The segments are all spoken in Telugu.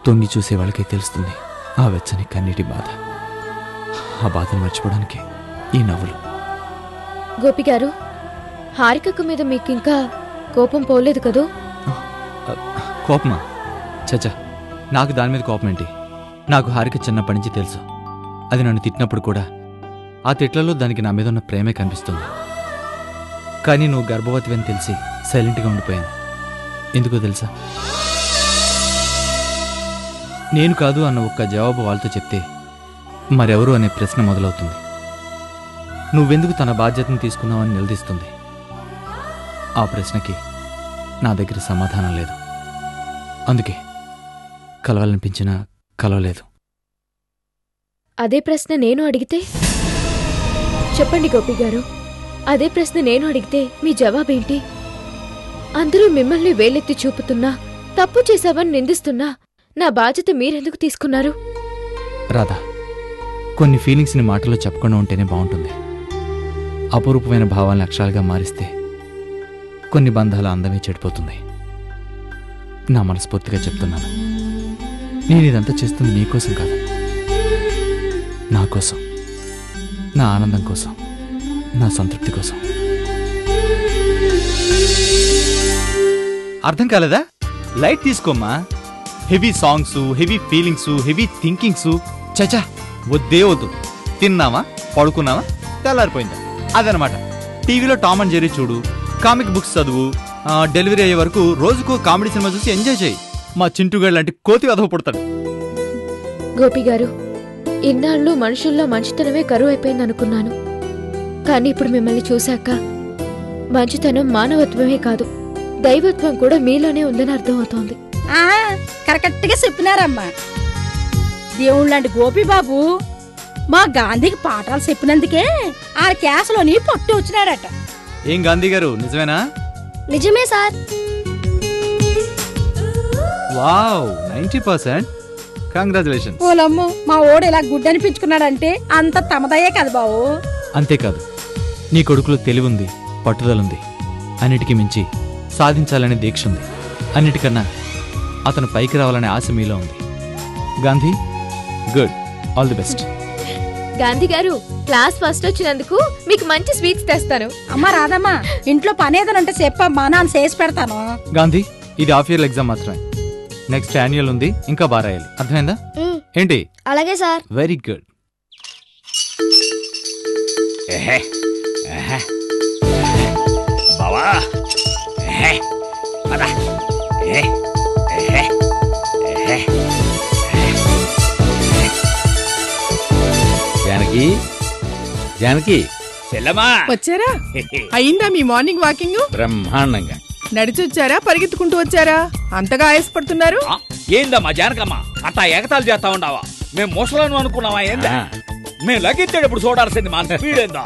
తొంగి చూసే వాళ్ళకే తెలుస్తుంది ఆ వెచ్చని కన్నీటి బాధ. ఆ బాధను మర్చిపోవడానికి ఈ నవ్వులు. గోపిగారు, హారికక్క మీద మీకింకా కోపం పోలేదు కదూ? కోపమా? చచ్చా, నాకు దాని మీద కోపం ఏంటి? నాకు హారిక చిన్నప్పటి నుంచి తెలుసు. అది నన్ను తిట్టినప్పుడు కూడా ఆ తిట్లలో దానికి నా మీద ఉన్న ప్రేమే కనిపిస్తుంది. కానీ నువ్వు గర్భవతివని తెలిసి సైలెంట్గా ఉండిపోయాను. ఎందుకో తెలుసా? నేను కాదు అన్న ఒక్క జవాబు వాళ్ళతో చెప్తే మరెవరు అనే ప్రశ్న మొదలవుతుంది. నువ్వెందుకు తన బాధ్యతను తీసుకున్నావని నిలదీస్తుంది. ఆ ప్రశ్నకి నా దగ్గర సమాధానం లేదు. అందుకే కలవాలనిపించినా కలవలేదు. అదే ప్రశ్న నేను అడిగితే? చెప్పండి గోపిగారు, అదే ప్రశ్న నేను అడిగితే మీ జవాబేంటి? అందరూ మిమ్మల్ని వేలెత్తి చూపుతున్నా, తప్పు చేశావని నిందిస్తున్నా నా బాధ్యత మీరెందుకు తీసుకున్నారు? రాధా, కొన్ని ఫీలింగ్స్ని మాటలో చెప్పకుండా ఉంటేనే బాగుంటుంది. అపురూపమైన భావాల్ని అక్షరాలుగా మారిస్తే కొన్ని బంధాల అందమే చెడిపోతుంది. నా మనస్ఫూర్తిగా చెప్తున్నాను, నేను ఇదంతా చేస్తుంది నీకోసం కాదు, నా కోసం, నా ఆనందం కోసం, నా సంతృప్తి కోసం. అర్థం కాలేదా? లైట్ తీసుకోమ్మా. Heavy songs, heavy feelings, heavy thinkings చచా వద్దే వద్దు. తిన్నావా, పడుకున్నావా, తెల్లారిపోయిందా, అదనమాట. టీవీలో టామ్ అండ్ జెర్రీ చూడు, కామిక్ బుక్స్ చదువు, డెలివరీ అయ్యే వరకు రోజుకో కామెడీ సినిమా చూసి ఎంజాయ్ చేయి. మా చింటుగాడు లాంటి కోతి వధవ పుడతాడు. గోపిగారు, ఇన్నాళ్ళు మనుషుల్లో మంచితనమే కరువు అయిపోయిందనుకున్నాను. కానీ ఇప్పుడు మిమ్మల్ని చూశాక మంచితనం మానవత్వమే కాదు, దైవత్వం కూడా మీలోనే ఉందని అర్థమవుతోంది. కరెక్ట్ గా చెప్పినారమ్మా. దేవుళ్ళంటి గోపిబాబు మా గాంధీకి పాఠాలు చెప్పినందుకే ఆ క్యాసులోని పొట్టు వచ్చినాడట. ఏం గాంధీ గారు, నిజమేనా? నిజమే సార్. వావ్, 90%. కంగ్రాచులేషన్స్. ఓలమ్మో, మా ఓడు ఇలా గుడ్డనిపించుకున్నాడంటే అంత తమదయ్యే కదా బావు. అంతేకాదు, నీ కొడుకులో తెలివుంది, పట్టుదలుంది, అన్నిటికీ మించి సాధించాలనే దీక్ష ఉంది. అన్నిటికన్నా అతను పైకి రావాలనే ఆశ మీలో ఉంది. Gandhi, good, all the best. Gandhi గారు, క్లాస్ ఫస్ట్ వచ్చినందుకు మీకు మంచి స్వీట్స్ తెస్తాను. అమ్మా రాదమ్మా, ఇంట్లో పని ఏదైనా ఉంటే చెప్పమ్మా, నాన్న చేసి పెడతాను. గాంధీ, ఇది హాఫ్ ఇయర్ ఎగ్జామ్ మాత్రమే. నెక్స్ట్ యాన్యువల్ ఉంది, ఇంకా బాగా రాయాలి. అర్థమైందా? ఏంటి? అలాగే సార్. Very good. బావా, జానకి, జానకి చెల్లమా వచ్చారా? అయిందా మీ మార్నింగ్ వాకింగ్? బ్రహ్మాండంగా. నడిచొచ్చారా, పరిగెత్తుకుంటూ వచ్చారా? అంతగా ఆయాసపడుతున్నారు? ఏందమ్మా జానకమ్మా, అట్టా ఎగతాలు చేస్తా ఉండవా? మేము ముసలను అనుకున్నావా? ఏందా మేము లగెత్తేటప్పుడు చూడాల్సింది మా స్పీడేందా?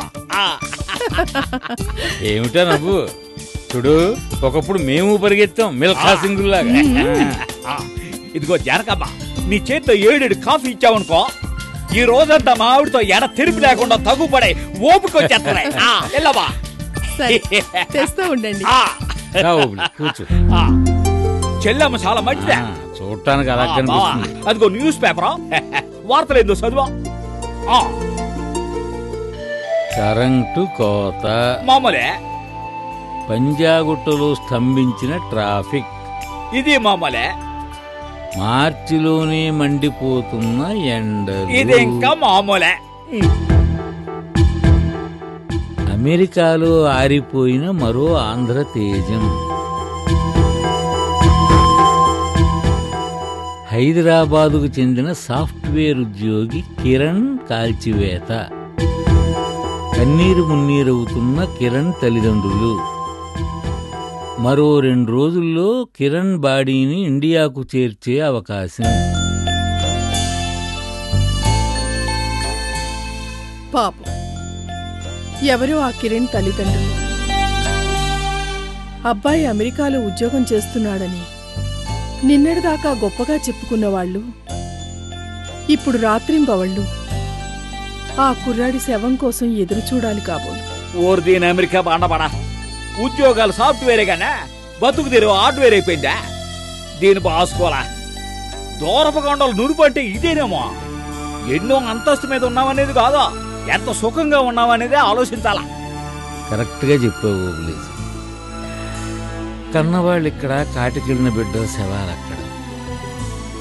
ఏమిటా నవ్వు? చూడు, ఒకప్పుడు మేము పరిగెత్తాం మిల్ఖా సింగ్ లాగా. ఇదిగో జానకమ్మ, నీ చేతితో 7 కాఫీ ఇచ్చావనుకో, ఈ రోజంతా మా ఆవిడతో ఎడ తిరిపి లేకుండా తగుపడే ఓపుకొచ్చేస్తాయి. వెళ్ళవా? తెస్తూ ఉండండి. కూర్చో. చెల్లమ్మ చాలా మంచిదే, చూడటానికి అలా కనిపిస్తుంది. అదిగో న్యూస్ పేపరా, వార్తలేదో చదువా? కరెంటు కోత మామూలే. పంజాగుట్టలో స్తంభించిన ట్రాఫిక్ ఇది మామూలే. మార్చిలోనే మండిపోతున్న ఎండలు ఇది ఇంకా మామూలే. అమెరికాలో ఆరిపోయిన మరో ఆంధ్ర తేజం. హైదరాబాదుకు చెందిన సాఫ్ట్వేర్ ఉద్యోగి కిరణ్ కాల్చివేత. కన్నీరు మున్నీరవుతున్న కిరణ్ తల్లిదండ్రులు. మరో 2 రోజుల్లో కిరణ్ బాడీని ఇండియాకు చేర్చే అవకాశం. పాపం, ఎవరో ఆ కిరణ్ తల్లిదండ్రులు. అబ్బాయి అమెరికాలో ఉద్యోగం చేస్తున్నాడని నిన్నటిదాకా గొప్పగా చెప్పుకున్నవాళ్లు ఇప్పుడు రాత్రింబవళ్ళు ఆ కుర్రాడి శవం కోసం ఎదురు చూడాలి కాబోలు. ఓరు దీని అమెరికా బాండపడా, ఉద్యోగాలు సాఫ్ట్వేరే గానే బతుకు తెరువు హార్డ్వేర్ అయిపోయిందా? దీని బాసుకోలా. దూరపు కొండలు నురుపు అంటే ఇదేనేమో. ఎన్నో అంతస్తు మీద ఉన్నామనేది కాదు, ఎంత సుఖంగా ఉన్నామనేదే ఆలోచించాలా. కరెక్ట్గా చెప్పావు ఓబులేసు. కన్నవాళ్ళు ఇక్కడ, కాటికెళ్ళిన బిడ్డ శవాలు అక్కడ.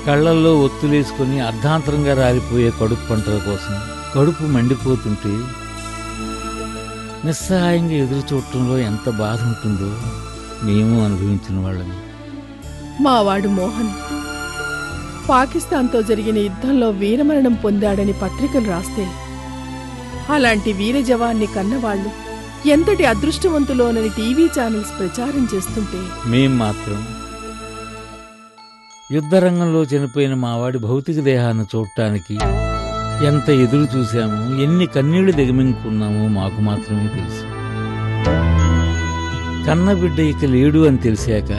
కళ్ళల్లో ఒత్తులేసుకుని అర్ధాంతరంగా రాలిపోయే కడుపు పంటల కోసం కడుపు మండిపోతుంటే నిస్సహాయంగా ఎదురు చూడటంలో ఎంత బాధ ఉంటుందో మేము అనుభవించిన వాళ్ళని. మావాడు మోహన్ పాకిస్తాన్తో జరిగిన యుద్ధంలో వీరమరణం పొందాడని పత్రికలు రాస్తే అలాంటి వీర జవాన్ని కన్నవాళ్లు ఎంతటి అదృష్టవంతులోనని టీవీ ఛానల్స్ ప్రచారం చేస్తుంటే మేం మాత్రం యుద్ధరంగంలో చనిపోయిన మావాడి భౌతిక దేహాన్ని చూడటానికి ఎంత ఎదురు చూశామో, ఎన్ని కన్నీళ్లు దిగమింగుకున్నామో మాకు మాత్రమే తెలుసు. కన్నబిడ్డ ఇక లేడు అని తెలిసాక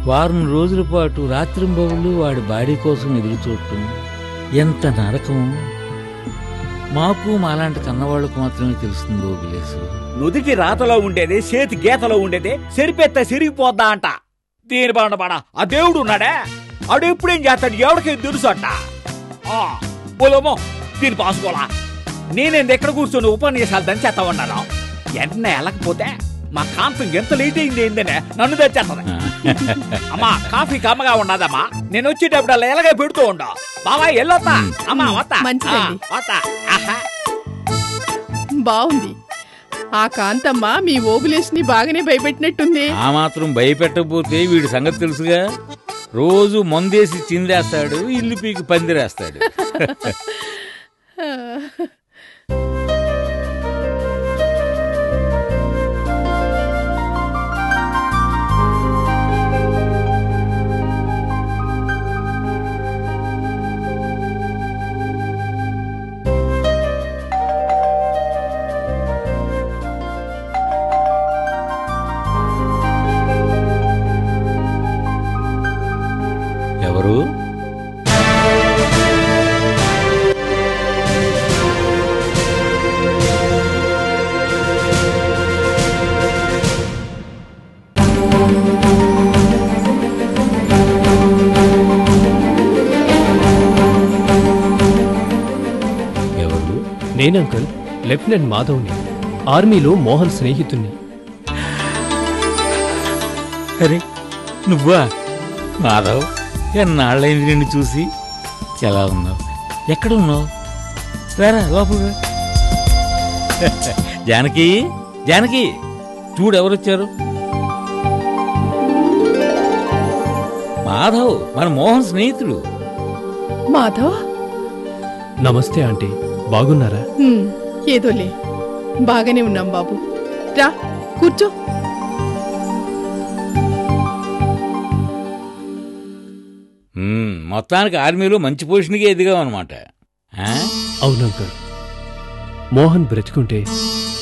వారం రోజుల పాటు రాత్రింబవళ్ళు వాడి బాడీ కోసం ఎదురు చూడటం ఎంత నరకమో మాకు మాలాంటి కన్నవాళ్లకు మాత్రమే తెలుస్తుందో ఓబులేసు. నుదిటి రాతలో ఉండేది, చేతి గీతలో ఉండేది సెరిపెత్త సిరిగిపోద్దా అంట. దీని బాండబాడ ఆ దేవుడు ఉన్నాడే, ఆడు ఎప్పుడేం చేస్తాడు ఎవడికి తెలుసు అంట. పోలోమో దీని పాసుకోలా. నేనేంది ఎక్కడ కూర్చొని ఉపన్యాసాలు దంచేస్తా ఉన్నాను. వెంటనే వెళ్ళకపోతే మా కాంతం ఎంత లేట్ అయింది ఏందనే నన్ను తెచ్చేస్తుంది. అమ్మా కాఫీ కమ్మగా ఉన్నదమ్మా, నేను వచ్చేటప్పుడు అలా ఎలాగే పెడుతూ ఉండు. బాబా ఎల్లొత్తా అమ్మా, వస్తా మంచిదండి. వస్తా. బావుంది. ఆ కాంతమ్మ మీ ఓబులేసుని బాగానే భయపెట్టినట్టుంది. ఆ మాత్రం భయపెట్టకపోతే వీడి సంగతి తెలుసుగా. రోజు మందేసి చిందేస్తాడు, ఇల్లు పీకి పందిరేస్తాడు. ఎవరు? నేను అంకుల్, లెఫ్టినెంట్ మాధవ్ని, ఆర్మీలో మోహన్ స్నేహితుణ్ణి. అరే నువ్వా మాధవ్? ఎన్నాళ్ళైంది నిన్ను చూసి. ఎలా ఉన్నావు? ఎక్కడ ఉన్నావు? రారా లోపల. జానకి, జానకి చూడు ఎవరొచ్చారు. మాధవ్, మన మోహన్ స్నేహితుడు. మాధవ్, నమస్తే ఆంటీ, బాగున్నారా? ఏదోలే, బాగానే ఉన్నాం బాబు. రా కూర్చో. మొత్తానికి ఆర్మీలో మంచి పొజిషన్గా ఎదిగావు అనమాట. అవును అంకుల్, మోహన్ బ్రతుకుంటే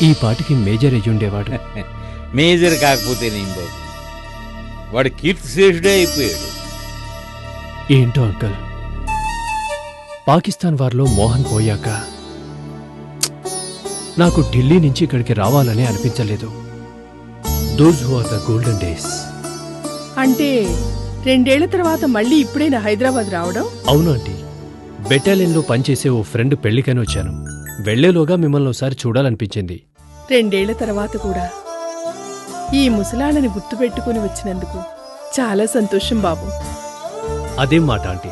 ఈ పాటికి మేజర్ అయ్యుండేవాడు. మేజర్ కాకపోతే నేను బాబు, వాడు కీర్తిశేషుడే అయిపోయాడు. ఏంటో అంకుల్, పాకిస్తాన్ వార్లో మోహన్ పోయాక నాకు ఢిల్లీ నుంచి ఇక్కడికి రావాలని అనిపించలేదు. Those were the golden days. అంటే 2 ఏళ్ల తర్వాత మళ్ళీ ఇప్పుడైనా హైదరాబాద్ రావడం? అవును ఆంటీ, బెటాలియన్లో పనిచేసే ఓ ఫ్రెండ్ పెళ్లికని వచ్చాను. వెళ్లేలోగా మిమ్మల్ని ఒకసారి చూడాలనిపించింది. 2 ఏళ్ల తర్వాత కూడా ఈ ముసలాళ్ళని గుర్తుపెట్టుకుని వచ్చినందుకు చాలా సంతోషం బాబు. అదేం మాట ఆంటీ,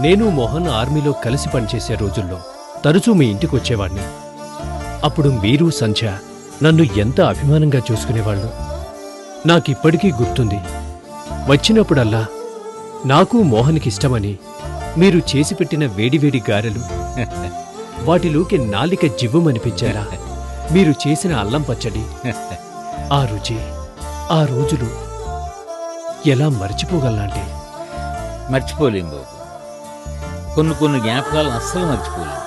నేను మోహన్ ఆర్మీలో కలిసి పనిచేసే రోజుల్లో తరచూ మీ ఇంటికి వచ్చేవాణ్ణి. అప్పుడు మీరు సంధ్య నన్ను ఎంత అభిమానంగా చూసుకునేవాళ్ళు నాకిప్పటికీ గుర్తుంది. వచ్చినప్పుడల్లా నాకు మోహన్కిష్టమని మీరు చేసిపెట్టిన వేడివేడి గారెలు, వాటిలోకి నాలిక జివ్వుమనిపించేలా మీరు చేసిన అల్లం పచ్చడి, ఆ రుచి, ఆ రోజులు ఎలా మర్చిపోగలనంటే? మర్చిపోలేం బాబు. కొన్ని జ్ఞాపకాలను అస్సలు మర్చిపోలేం.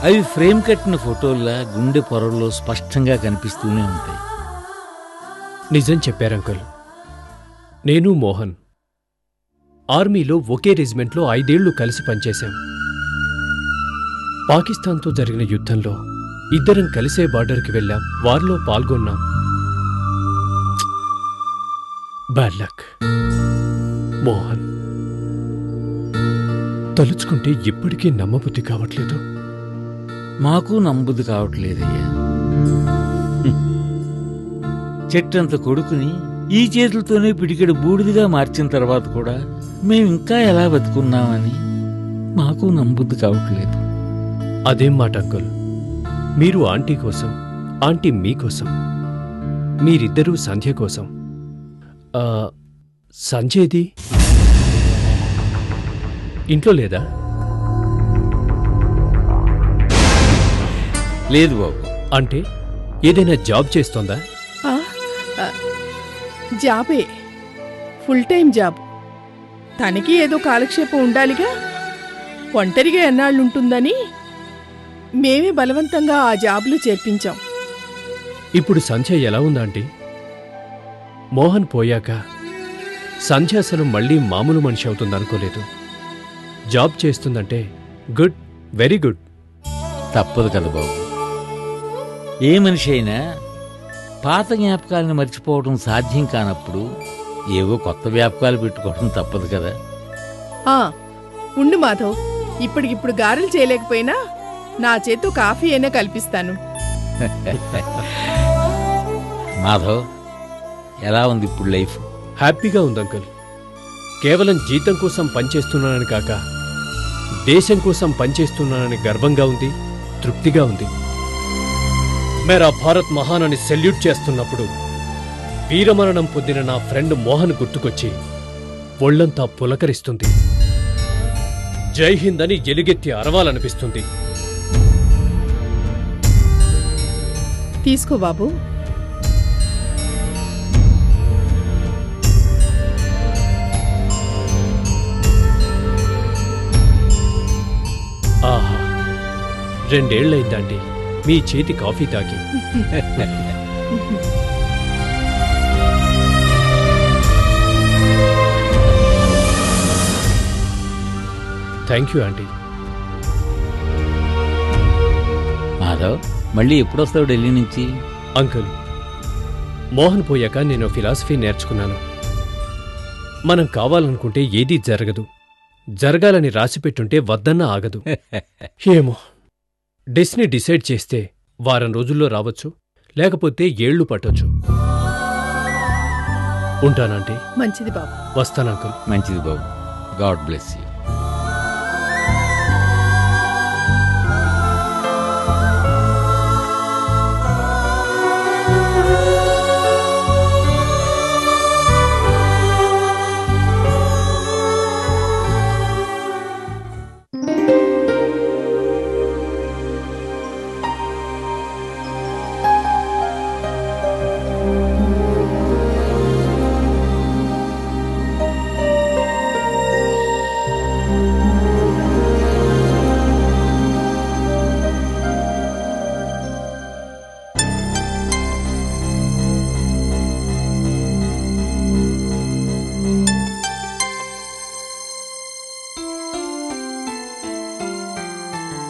అవి ఫ్రేమ్ కట్టిన ఫోటోల్లా గుండె పొరల్లో స్పష్టంగా కనిపిస్తూనే ఉంటాయి. నిజం చెప్పారంకుల్. నేను మోహన్ ఆర్మీలో ఒకే రెజిమెంట్లో 5 ఏళ్లు కలిసి పనిచేశాం. పాకిస్తాన్తో జరిగిన యుద్ధంలో ఇద్దరం కలిసే బార్డర్కి వెళ్ళాం, వార్లో పాల్గొన్నాం. Bad luck. మోహన్ తలుచుకుంటే ఇప్పటికీ నమ్మబుద్ధి కావట్లేదు. మాకు నమ్మబుద్ధి కావట్లేదయ్యా. చెట్టంత కొడుకుని ఈ చేతులతోనే పిడికెడు బూడిదిగా మార్చిన తర్వాత కూడా మేమింకా ఎలా బతుకున్నామని మాకు నమ్మబుద్ధి కావట్లేదు. అదేం మాట అంకుల్, మీరు ఆంటీ కోసం, ఆంటీ మీకోసం, మీరిద్దరూ సంధ్య కోసం. సంధ్యది ఇంట్లో లేదా? లేదు బాబు. అంటే ఏదైనా జాబ్ చేస్తోందా? జాబే, ఫుల్ టైం జాబ్. తనకి ఏదో కాలక్షేపం ఉండాలిగా. ఒంటరిగా ఎన్నాళ్ళుంటుందని మేమే బలవంతంగా ఆ జాబ్లో చేర్పించాం. ఇప్పుడు సంధ్య ఎలా ఉందాంటీ? మోహన్ పోయాక సంధ్య అసలు మళ్ళీ మామూలు మనిషి అవుతుందనుకోలేదు. జాబ్ చేస్తుందంటే గుడ్, వెరీ గుడ్. తప్పదు కదా బాబు. ఏ మనిషి అయినా పాత జ్ఞాపకాలను మర్చిపోవడం సాధ్యం కానప్పుడు ఏవో కొత్త వ్యాపకాలు పెట్టుకోవడం తప్పదు కదా. ఉండు మాధవ్, ఇప్పటికిప్పుడు గారెలు చేయలేకపోయినా నా చేతు కాఫీ అయినా కల్పిస్తాను. మాధవ్, ఎలా ఉంది ఇప్పుడు లైఫ్? హ్యాపీగా ఉంది అంకుల్. కేవలం జీతం కోసం పనిచేస్తున్నానని కాక దేశం కోసం పనిచేస్తున్నానని గర్వంగా ఉంది, తృప్తిగా ఉంది. మేరా భారత్ మహాన్ అని సెల్యూట్ చేస్తున్నప్పుడు వీరమరణం పొందిన నా ఫ్రెండ్ మోహన్ గుర్తుకొచ్చి ఒళ్లంతా పులకరిస్తుంది. జై హింద్ అని ఎలుగెత్తి అరవాలనిపిస్తుంది. తీసుకో బాబు. ఆహా, 2 ఏళ్లైందండి మీ చేతి కాఫీ తాగి. Thank you aunty. మాధవ్, మళ్ళీ ఎప్పుడొస్తావు ఢిల్లీ నుంచి? అంకుల్, మోహన్ పోయాక నేను ఫిలాసఫీ నేర్చుకున్నాను. మనం కావాలనుకుంటే ఏదీ జరగదు, జరగాలని రాసిపెట్టుంటే వద్దన్నా ఆగదు. ఏమో, డెస్టినీ డిసైడ్ చేస్తే వారం రోజుల్లో రావచ్చు, లేకపోతే ఏళ్లు పట్టొచ్చు. ఉంటానంటే. మంచిది బాబు. వస్తాను అంకుల్. మంచిది బాబు. God bless you.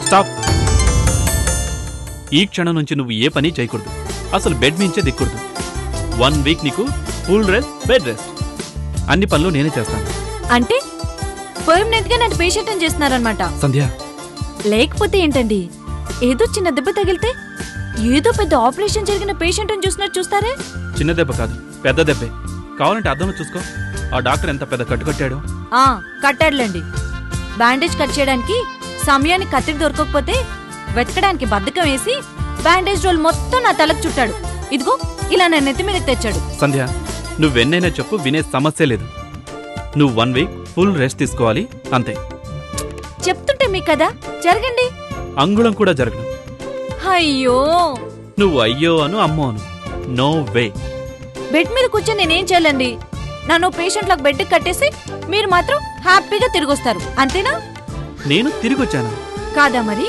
స్టాప్. ఈ క్షణం నుంచి నువ్వు ఏ పని చేయకూడదు, అసలు బెడ్ మించే దిక్కూడదు. 1 వీక్ నీకు ఫుల్ రెస్ట్, బెడ్ రెస్ట్. అన్ని పనులు నేనే చేస్తాను. అంటే పర్మనెంట్ గా నన్ను పేషెంట్ అని చేస్తున్నారనమాట. సంధ్య, లేకపోతే ఏంటండి, ఏదో చిన్న దెబ్బ తగిలితే ఏదో పెద్ద ఆపరేషన్ జరిగిన పేషెంట్ అని చూసినట్టు చూస్తారే. చిన్న దెబ్బ కాదు, పెద్ద దెబ్బే. కావాలంటే అద్దంలో చూసుకో, ఆ డాక్టర్ ఎంత పెద్ద కట్టు కట్టాడు. కట్టాడులేండి. బ్యాండేజ్ కట్ చేయడానికి సమయానికి కత్తిరి దొరకకపోతే వెతకడానికి బద్ధకం వేసి బ్యాండేజ్ రోల్ మొత్తం నా తలకు చుట్టాడు. ఇదిగో ఇలా నా నెత్తి మీదకి తెచ్చాడు. సంధ్య, నువ్వెన్నైనా చెప్పు, వినే సమస్య లేదు. నువ్వు 1 వీక్ ఫుల్ రెస్ట్ తీసుకోవాలి, అంతే. చెప్తుంటే మీ కదా, జరగండి. అంగుళం కూడా జరగదు. అయ్యో, నువ్వు అయ్యో అను, అమ్మో అను, నో వే. బెడ్ మీద కూర్చొని నేనేం చేయాలండి? నన్ను పేషెంట్లకు బెడ్ కట్టేసి మీరు మాత్రం హ్యాపీగా తిరిగొస్తారు, అంతేనా? నేను తిరిగొచ్చాను కాదా మరి?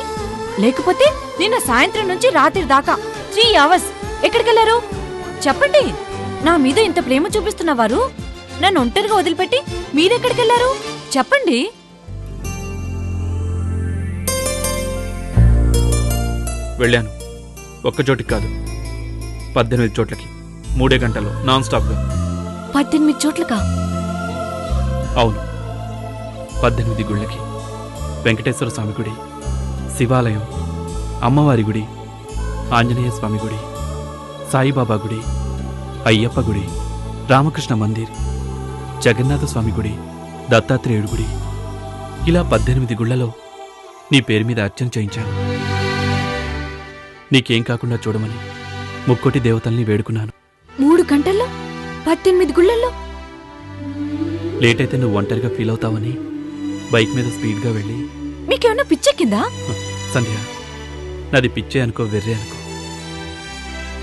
లేకపోతే నిన్న సాయంత్రం నుంచి రాత్రి దాకా 3 అవర్స్ ఎక్కడికెళ్లారు చెప్పండి. నా మీద ఇంత ప్రేమ చూపిస్తున్నవారు నన్ను ఒంటరిగా వదిలిపెట్టి మీరెక్కడికెళ్లారు చెప్పండి. వెళ్ళాను. ఒక్క చోటికి కాదు, 18 చోట్లకి, 3 గంటల్లో నాన్ స్టాప్ గా. 18 చోట్లకా? అవును, 18 గుళ్ళకి వెంకటేశ్వర స్వామి గుడి, శివాలయం, అమ్మవారి గుడి, ఆంజనేయ స్వామి గుడి, సాయిబాబా గుడి, అయ్యప్ప గుడి, రామకృష్ణ మందిర్, జగన్నాథ స్వామి గుడి, దత్తాత్రేయుడు గుడి, ఇలా 18 గుళ్లలో నీ పేరు మీద అర్చన చేయించాను. నీకేం కాకుండా చూడమని ముక్కోటి దేవతల్ని వేడుకున్నాను. 3 గంటల్లో 18 గుళ్ళల్లో? లేట్ అయితే నువ్వు ఒంటరిగా ఫీల్ అవుతావని బైక్ మీద స్పీడ్గా వెళ్ళి. మీకేమన్నా పిచ్చెక్కిందా? సంధ్య, నాది పిచ్చే అనుకో, వెర్రే అనుకో,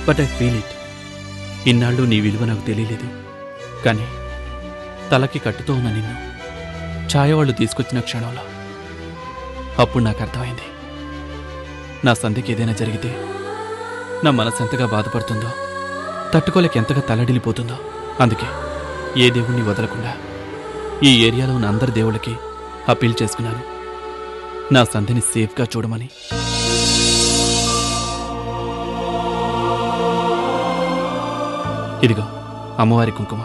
బట్ ఐ ఫీల్ ఇట్. ఇన్నాళ్ళు నీ విలువ నాకు తెలియలేదు, కానీ తలకి కట్టుతో ఉన్న నిన్ను ఛాయవాళ్ళు తీసుకొచ్చిన క్షణంలో అప్పుడు నాకు అర్థమైంది, నా సంధ్యకి ఏదైనా జరిగితే నా మనసు ఎంతగా బాధపడుతుందో, తట్టుకోలేక ఎంతగా తల్లడిల్లిపోతుందో. అందుకే ఏ దేవుణ్ణి వదలకుండా ఈ ఏరియాలో ఉన్న అందరి దేవుళ్ళకి అప్పీల్ చేసుకున్నాను, నా సంధ్యని సేఫ్గా చూడమని. ఇదిగో అమ్మవారి కుంకుమ.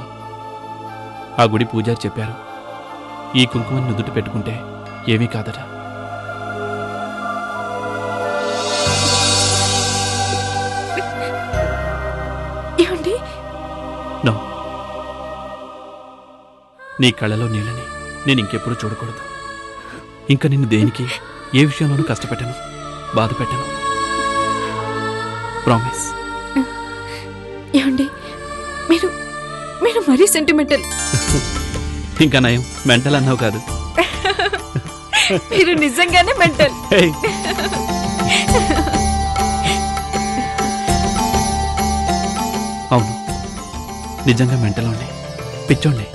ఆ గుడి పూజారి చెప్పారు, ఈ కుంకుమని నుదుట పెట్టుకుంటే ఏమీ కాదట. ఏమండి? నో, నీ కళ్ళలో నీళ్ళని నేను ఇంకెప్పుడు చూడకూడదు. ఇంకా నిన్ను దేనికి, ఏ విషయంలోనూ కష్టపెట్టను, బాధ పెట్టను. ప్రామిస్. ఏమండి, మీరు మీరు మరీ సెంటిమెంటల్. ఇంకా నయం, మెంటల్ అన్నావు కాదు. మీరు నిజంగానే మెంటల్. అవును, నిజంగా మెంటలోనే, పిచ్చోండి.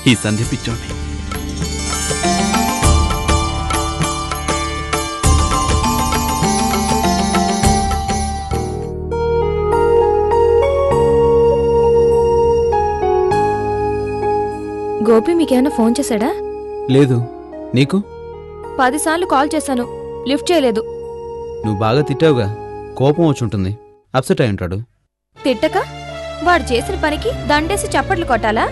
ఈ సంధ్య పిచ్చోండి. గోపి మీకేమైనా ఫోన్ చేశాడా? లేదు. నీకు? 10 సార్లు కాల్ చేశాను, లిఫ్ట్ చేయలేదు. నువ్వు బాగా తిట్టావుగా, కోపం వచ్చి ఉంటుంది, అప్సెట్ అయి ఉంటాడు. తిట్టక వాడు చేసిన పనికి దండేసి చప్పట్లు కొట్టాలా?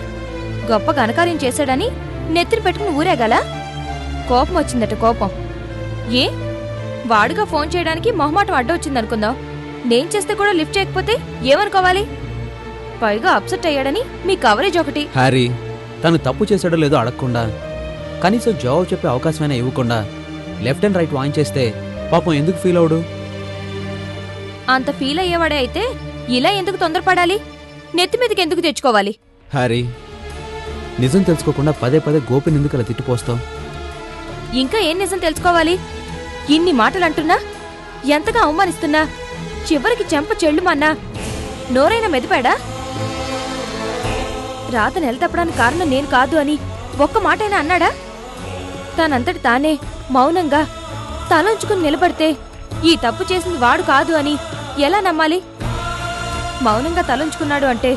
గొప్ప ఘనకార్యం చేశాడని నెత్తిని పెట్టుకుని ఊరేగాల? కోపం వచ్చిందట, కోపం. ఏ వాడుగా ఫోన్ చేయడానికి మొహమాటం అడ్డొచ్చిందనుకుందాం. నేను చేస్తే కూడా లిఫ్ట్ చేయకపోతే ఏమనుకోవాలి? పైగా అప్సెట్ అయ్యాడని మీ కవరేజ్ ఒకటి. హ్యారీ, తను తప్పు చేశాడో లేదో అడగకుండా, కనీసం జవాబు చెప్పే అవకాశమైనా ఇవ్వకుండా లెఫ్ట్ అండ్ రైట్ వాయించేస్తే పాపం ఎందుకు ఫీల్ అవడు? అంత ఫీల్ అయ్యేవాడే అయితే ఇలా ఎందుకు తొందరపడాలి? నెత్తి మీదకి ఎందుకు తెచ్చుకోవాలి? హ్యారీ, నిజం తెలుసుకోకుండా పదే పదే గోపిని ఎందుకు అలా తిట్టిపోస్తావు? ఇంకా ఏం నిజం తెలుసుకోవాలి? ఇన్ని మాటలు అంటున్నా, ఎంతగా అవమానిస్తున్నా, చివరికి చెంప చెల్లుమన్నా నోరైనా మెదిపాడా? రాత నెల తప్పడానికి కారణం నేను కాదు అని ఒక్క మాటైనా అన్నాడా? తానంతటి తానే మౌనంగా తలంచుకుని నిలబడితే ఈ తప్పు చేసింది వాడు కాదు అని ఎలా నమ్మాలి? మౌనంగా తలంచుకున్నాడు అంటే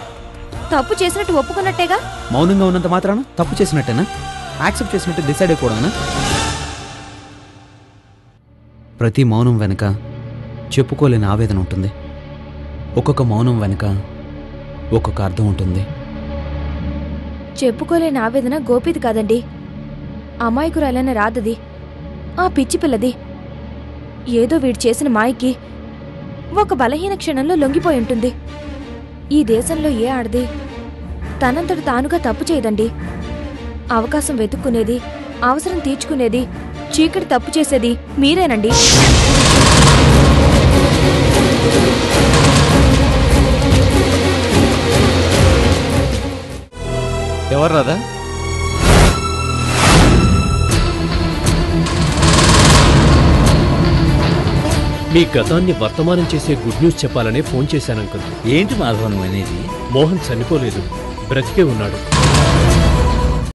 తప్పు చేసినట్టు ఒప్పుకున్నట్టేగా. మౌనంగా ఉన్నంత మాత్రాన తప్పు చేసినట్టేనా? యాక్సెప్ట్ చేసినట్టు డిసైడ్ అయిపోవడమేనా? ప్రతి మౌనం వెనుక చెప్పుకోలేని ఆవేదన ఉంటుంది. ఒక్కొక్క మౌనం వెనుక ఒక్కొక్క అర్థం ఉంటుంది. చెప్పుకోలేని ఆవేదన గోపిది కాదండి, అమాయకురాలైన రాధది, ఆ పిచ్చి పిల్లది. ఏదో వీడు చేసిన మాయకి ఒక బలహీన క్షణంలో లొంగిపోయి ఉంటుంది. ఈ దేశంలో ఏ ఆడది తనంతటి తానుగా తప్పు చేయదండి. అవకాశం వెతుక్కునేది, అవసరం తీర్చుకునేది, చీకటి తప్పు చేసేది మీరేనండి. ఎవరు రాదా? మీ గతాన్ని వర్తమానం చేసే గుడ్ న్యూస్ చెప్పాలనే ఫోన్ చేశాను అంకుల్. ఏంటి మాధవన్ అనేది? మోహన్ చనిపోలేదు, బ్రతికే ఉన్నాడు.